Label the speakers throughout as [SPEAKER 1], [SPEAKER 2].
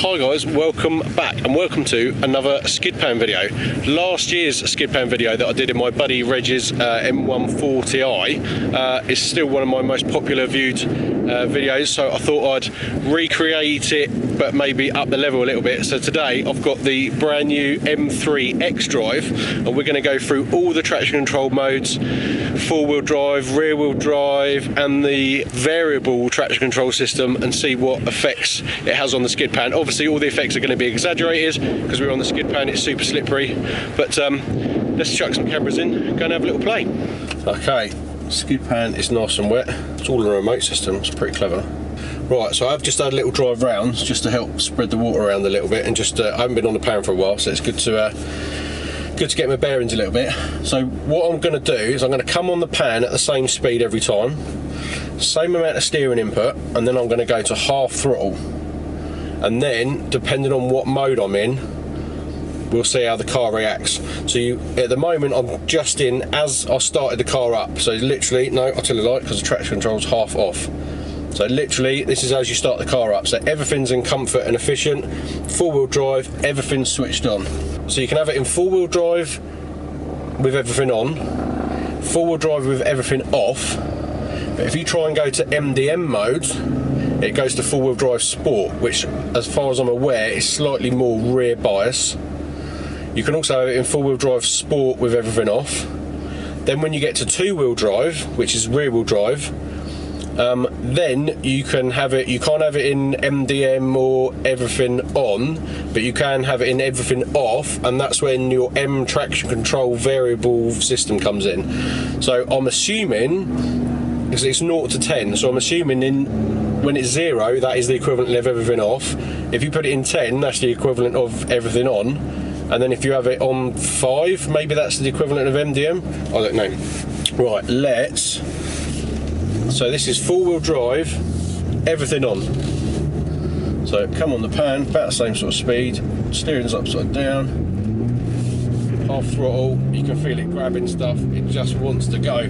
[SPEAKER 1] Hi guys, welcome back and welcome to another skid pan video. Last year's skid pan video that I did in my buddy Reg's M140i is still one of my most popular viewed videos, so I thought I'd recreate it but maybe up the level a little bit. So today I've got the brand new M3 xDrive and we're going to go through all the traction control modes, four-wheel drive, rear-wheel drive and the variable traction control system, and see what effects it has on the skid pan. Obviously all the effects are going to be exaggerated because we're on the skid pan, it's super slippery, but let's chuck some cameras in, go and have a little play. Okay, skid pan is nice and wet, it's all in a remote system, it's pretty clever. Right, so I've just had a little drive round just to help spread the water around a little bit, and just I haven't been on the pan for a while, so it's good to get my bearings a little bit. So what I'm going to do is I'm going to come on the pan at the same speed every time, same amount of steering input, and then I'm going to go to half throttle, and then depending on what mode I'm in, we'll see how the car reacts. So at the moment I'm just in as I started the car up, so literally, no, I'll tell you a lie, because the traction control's half off. So literally this is as you start the car up, so everything's in comfort and efficient. Four-wheel drive, everything's switched on. So you can have it in four-wheel drive with everything on, four-wheel drive with everything off, but if you try and go to MDM mode, it goes to four-wheel drive sport, which as far as I'm aware is slightly more rear bias. You can also have it in four-wheel drive sport with everything off. Then when you get to two-wheel drive, which is rear-wheel drive, then you can have it, you can't have it in MDM or everything on, but you can have it in everything off, and that's when your M traction control variable system comes in. So I'm assuming, because it's 0 to 10, so I'm assuming when it's 0, that is the equivalent of everything off. If you put it in 10, that's the equivalent of everything on, and then if you have it on 5, maybe that's the equivalent of MDM, I don't know. Right, so this is four-wheel drive, everything on. So come on the pan, about the same sort of speed, steering's upside down, half throttle, you can feel it grabbing stuff, it just wants to go.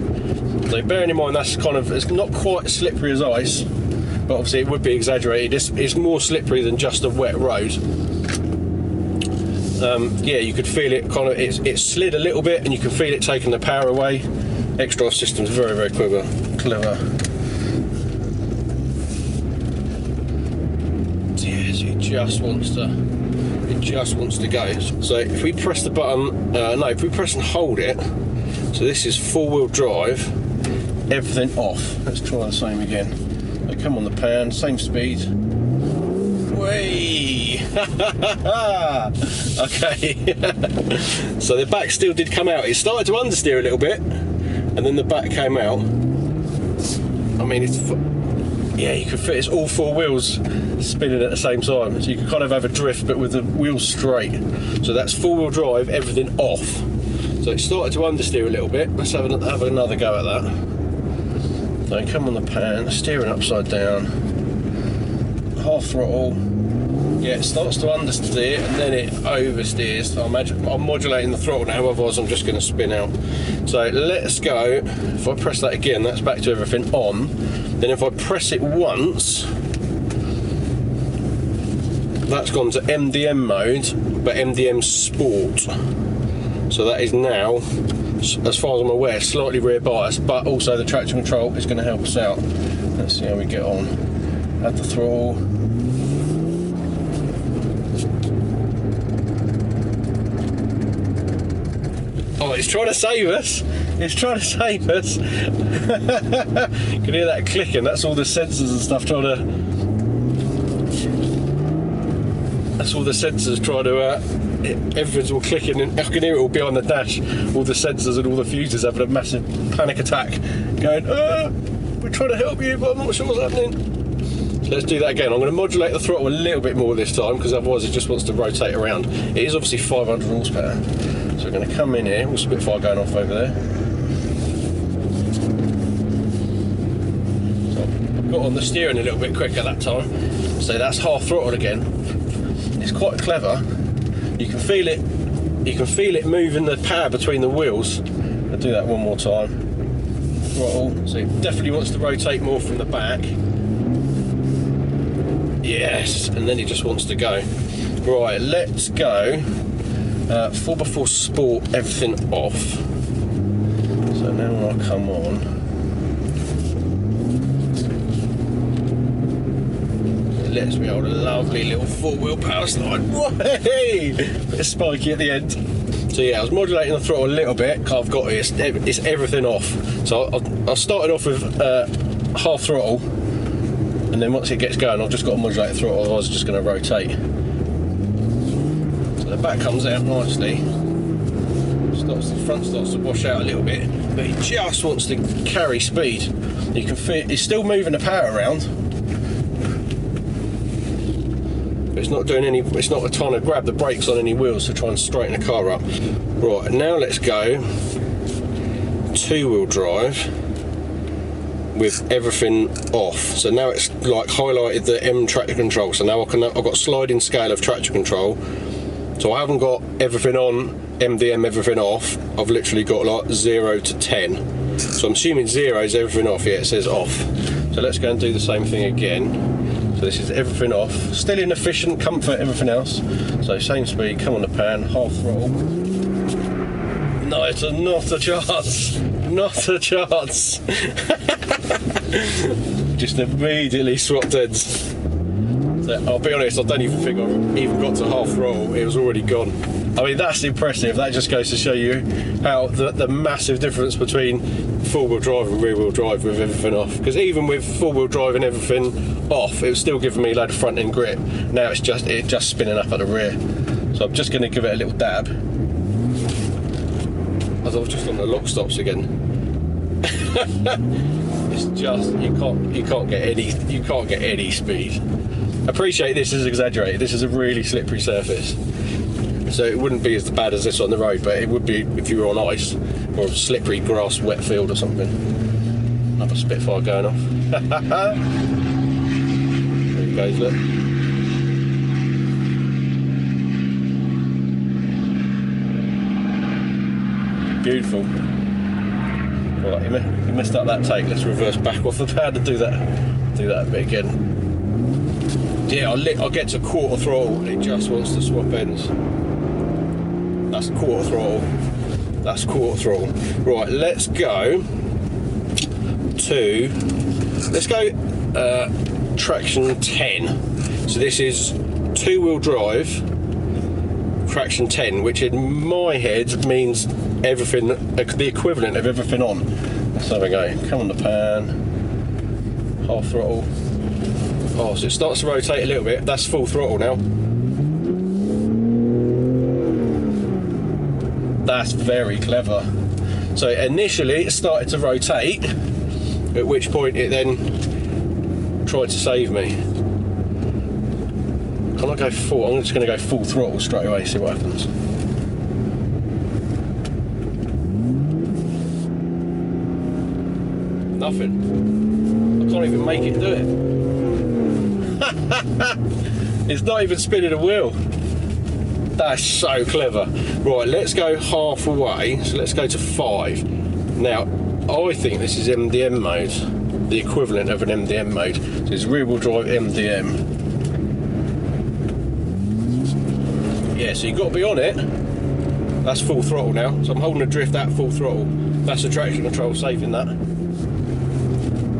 [SPEAKER 1] So bearing in mind that's kind of, it's not quite as slippery as ice, but obviously it would be exaggerated. It's more slippery than just a wet road. Yeah, you could feel it kind of, it slid a little bit and you can feel it taking the power away. xDrive system's very, very clever. Yes, it just wants to go. So if we press the button, if we press and hold it, so this is four-wheel drive, everything off. Let's try the same again. So come on the pan, same speed. Whee! Okay. So the back still did come out. It started to understeer a little bit, and then the back came out. I mean, yeah, you can fit, it's all four wheels spinning at the same time, so you can kind of have a drift but with the wheels straight. So that's four-wheel drive, everything off. So it started to understeer a little bit. Let's have another go at that. So come on the pan, steering upside down, half throttle. Yeah, it starts to understeer and then it oversteers. I'm modulating the throttle now, otherwise I'm just going to spin out. So let's go. If I press that again, that's back to everything on. Then if I press it once, that's gone to MDM mode, but MDM Sport. So that is now, as far as I'm aware, slightly rear bias, but also the traction control is going to help us out. Let's see how we get on. Add the throttle. Oh, it's trying to save us. It's trying to save us. You can hear that clicking. That's all the sensors and stuff trying to... That's all the sensors trying to... everything's all clicking, and I can hear it all behind the dash. All the sensors and all the fuses having a massive panic attack. Going, we're trying to help you, but I'm not sure what's happening. So let's do that again. I'm going to modulate the throttle a little bit more this time, because otherwise it just wants to rotate around. It is obviously 500 horsepower. So we're going to come in here, we'll Spitfire going off over there. So I've got on the steering a little bit quicker that time. So that's half throttle again. It's quite clever. You can feel it moving the power between the wheels. I'll do that one more time. Throttle, so it definitely wants to rotate more from the back. Yes, and then he just wants to go. Right, let's go. 4x4 Sport, everything off. So now I'll come on. It lets me hold a lovely little 4-wheel power slide. Hey! Bit spiky at the end. So yeah, I was modulating the throttle a little bit. I've got it. It's everything off. So I started off with half throttle, and then once it gets going, I've just got to modulate the throttle. Otherwise, it's just going to rotate. So the back comes out nicely. The front starts to wash out a little bit, but it just wants to carry speed. You can feel it's still moving the power around, but it's not doing any. It's not trying to grab the brakes on any wheels to try and straighten the car up. Right, now let's go 2-wheel drive with everything off. So now it's like highlighted the M traction control. So now I've got sliding scale of traction control. So I haven't got everything on, MDM everything off. I've literally got like 0 to 10. So I'm assuming 0 is everything off. Yeah, it says off. So let's go and do the same thing again. So this is everything off. Still in efficient, comfort, everything else. So same speed, come on the pan, half throttle. No, it's not a chance. Not a chance. Just immediately swapped ends. So I'll be honest, I don't even think I've even got to half throttle. It was already gone. I mean, that's impressive. That just goes to show you how the massive difference between 4-wheel drive and rear-wheel drive with everything off. Because even with 4-wheel drive and everything off, it was still giving me a load of front-end grip. Now it's just spinning up at the rear. So I'm just going to give it a little dab. As I was just on the lock stops again. It's just you can't get any speed. Appreciate this is exaggerated. This is a really slippery surface, so it wouldn't be as bad as this on the road, but it would be if you were on ice or a slippery grass wet field or something. Another Spitfire going off. There he goes, look. Beautiful. Right, you messed up that take. Let's reverse back off the pad and do that a bit again. Yeah, I'll get to quarter throttle. It just wants to swap ends. That's quarter throttle. That's quarter throttle. Right, let's go traction 10. So this is 2-wheel drive traction 10, which in my head means everything, the equivalent of everything on. Let's have a go. Come on the pan, half throttle. Oh, so it starts to rotate a little bit. That's full throttle now. That's very clever. So initially it started to rotate, at which point it then tried to save me. Can I go full? I'm just going to go full throttle straight away, see what happens. Nothing. I can't even make it do it. It's not even spinning a wheel. That's so clever. Right, let's go halfway. So let's go to 5. Now, I think this is MDM mode, the equivalent of an MDM mode. So it's rear-wheel drive MDM. Yeah, so you've got to be on it. That's full throttle now. So I'm holding the drift at full throttle. That's the traction control saving that.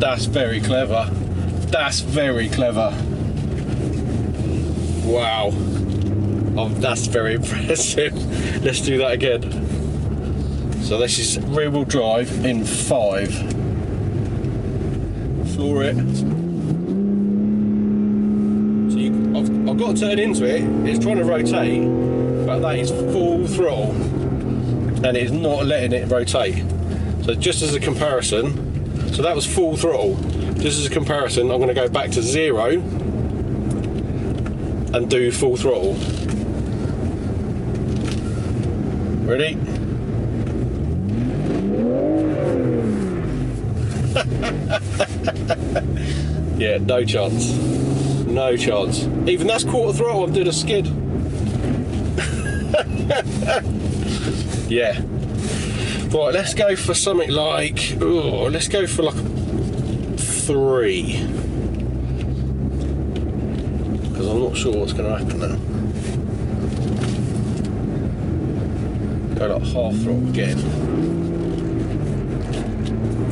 [SPEAKER 1] That's very clever. That's very clever. Wow. Oh, that's very impressive. Let's do that again. So this is rear wheel drive in 5. Floor it. So I've got to turn into it. It's trying to rotate, but that is full throttle, and it's not letting it rotate. So just as a comparison, so that was full throttle. Just as a comparison, I'm going to go back to 0 and do full throttle. Ready? Yeah, no chance. No chance. Even that's quarter throttle, I'm doing a skid. Yeah. Right, let's go for something like, let's go for like 3. because I'm not sure what's going to happen now. Go like half throttle again.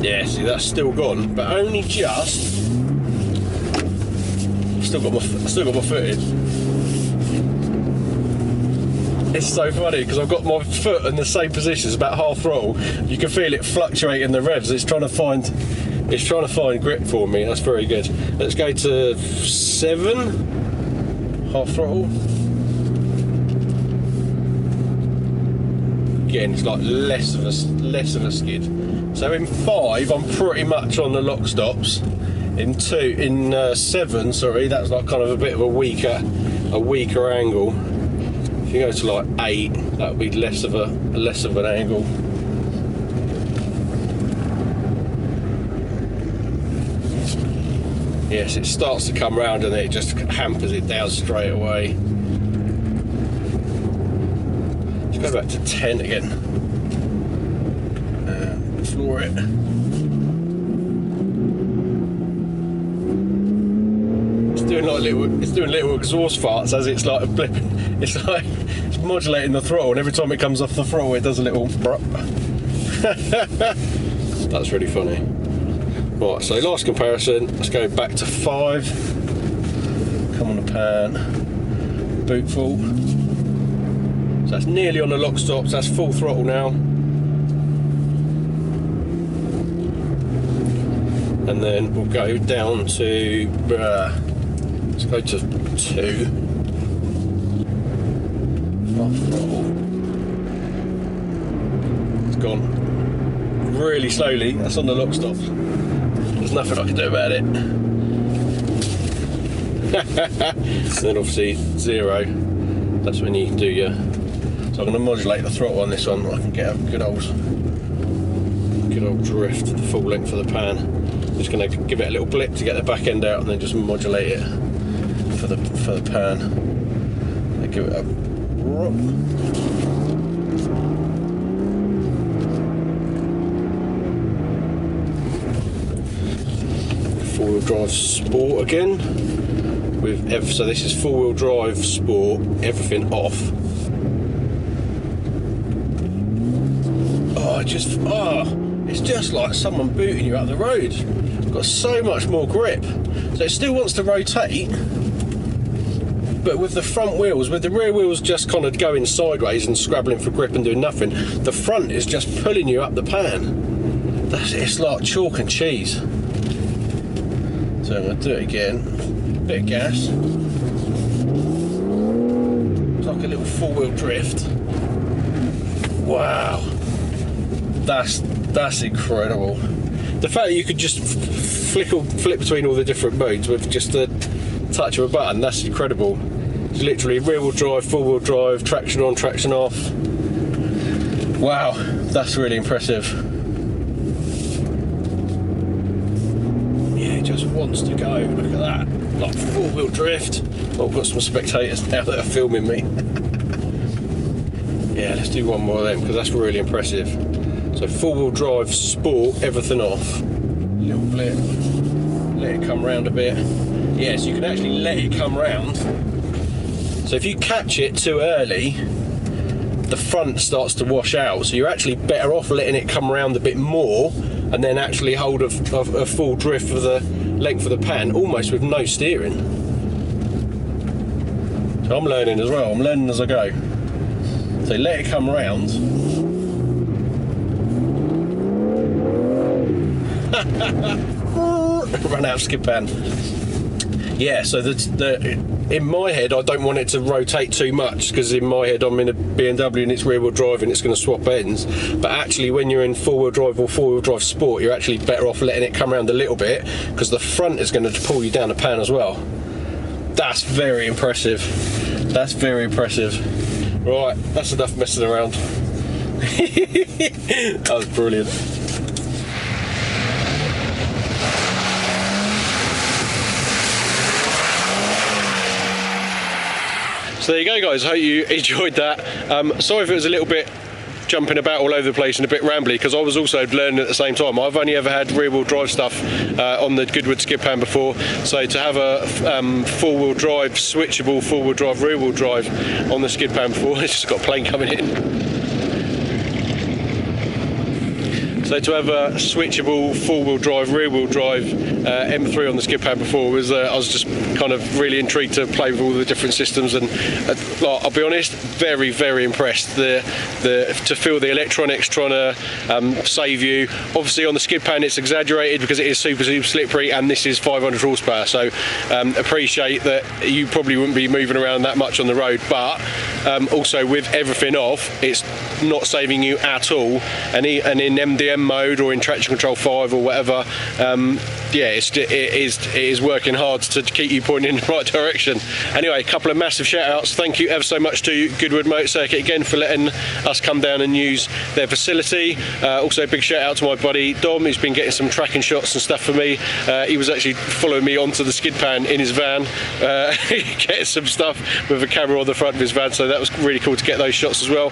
[SPEAKER 1] Yeah, see, that's still gone, but only just. I've still got my foot in. It's so funny because I've got my foot in the same position, it's about half throttle. You can feel it fluctuating the revs. It's trying to find grip for me. That's very good. Let's go to 7, half throttle. Again, it's like less of a skid. So in 5, I'm pretty much on the lock stops. In 7, sorry, that's like kind of a bit of a weaker angle. If you go to like 8, that would be less of an angle. Yes, it starts to come round and it just hampers it down straight away. Let's go back to 10 again. Floor it. It's doing little exhaust farts as it's like a blip. It's modulating the throttle, and every time it comes off the throttle, it does a little. That's really funny. Right, so last comparison. Let's go back to 5. Come on the pan. Boot full. So that's nearly on the lock stops. That's full throttle now. And then we'll go down to. Let's go to 2. Half throttle. It's gone. Really slowly. That's on the lock stops. There's nothing I can do about it. Then obviously 0. That's when you do your. So I'm going to modulate the throttle on this one. I can get a good old drift at the full length of the pan. Just going to give it a little blip to get the back end out, and then just modulate it for the pan. And give it a rock. Four-wheel drive sport again. So this is four-wheel drive sport, everything off. It's just like someone booting you up the road. It's got so much more grip. So it still wants to rotate, but with the front wheels, with the rear wheels just kind of going sideways and scrabbling for grip and doing nothing, the front is just pulling you up the pan. It's like chalk and cheese. So I'm going to do it again. Bit of gas. It's like a little four-wheel drift. Wow. That's incredible. The fact that you could just flip between all the different modes with just a touch of a button, that's incredible. It's literally rear-wheel drive, four-wheel drive, traction on, traction off. Wow, that's really impressive. Yeah, it just wants to go. Look at that. Like four-wheel drift. Oh, I've got some spectators now that are filming me. Yeah, let's do one more of them because that's really impressive. So four-wheel drive sport, everything off. Little blip. Let it come round a bit. Yeah, so you can actually let it come round. So if you catch it too early, the front starts to wash out. So you're actually better off letting it come around a bit more and then actually hold a full drift for the length of the pan, almost with no steering. So I'm learning as well. I'm learning as I go. So let it come round. Run out of skid pan. Yeah, so in my head I don't want it to rotate too much, because in my head I'm in a BMW and it's rear wheel drive and it's going to swap ends, but actually when you're in four wheel drive or four wheel drive sport, you're actually better off letting it come around a little bit, because the front is going to pull you down the pan as well. That's very impressive. That's very impressive. Right, that's enough messing around. That was brilliant. So there you go, guys. Hope you enjoyed that. Sorry if it was a little bit jumping about all over the place and a bit rambly, because I was also learning at the same time. I've only ever had rear-wheel drive stuff on the Goodwood Skid Pan before, so to have a four-wheel drive, switchable four-wheel drive, rear-wheel drive on the Skid Pan before, it's just got a plane coming in. So to have a switchable four-wheel drive, rear-wheel drive M3 on the Skid Pan before was, I was just kind of really intrigued to play with all the different systems, and I'll be honest, very, very impressed. To feel the electronics trying to save you. Obviously on the Skid Pan it's exaggerated because it is super, super slippery, and this is 500 horsepower, so appreciate that you probably wouldn't be moving around that much on the road, but also with everything off, it's not saving you at all, and in MDM mode or in traction control 5 or whatever, yeah, it is working hard to keep you pointing in the right direction. Anyway, a couple of massive shout outs. Thank you ever so much to Goodwood Motor Circuit again for letting us come down and use their facility. Also a big shout out to my buddy Dom, who's been getting some tracking shots and stuff for me. He was actually following me onto the Skid Pan in his van, getting some stuff with a camera on the front of his van, so that was really cool to get those shots as well.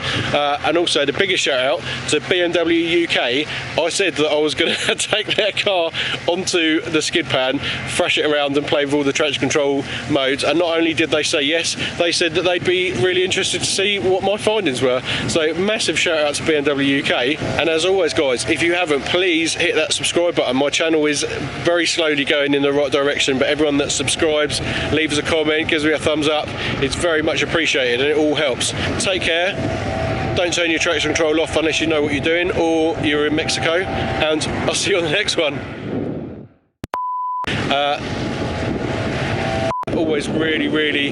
[SPEAKER 1] And also the biggest shout out to BMW UK. I said that I was going to take their car onto the Skid Pan, thrash it around and play with all the traction control modes, and not only did they say yes, they said that they'd be really interested to see what my findings were. So massive shout out to BMW UK. And as always guys, if you haven't, please hit that subscribe button. My channel is very slowly going in the right direction, but everyone that subscribes, leaves a comment, gives me a thumbs up, it's very much appreciated and it all helps. Take care. Don't turn your traction control off unless you know what you're doing or you're in Mexico, and I'll see you on the next one. Always really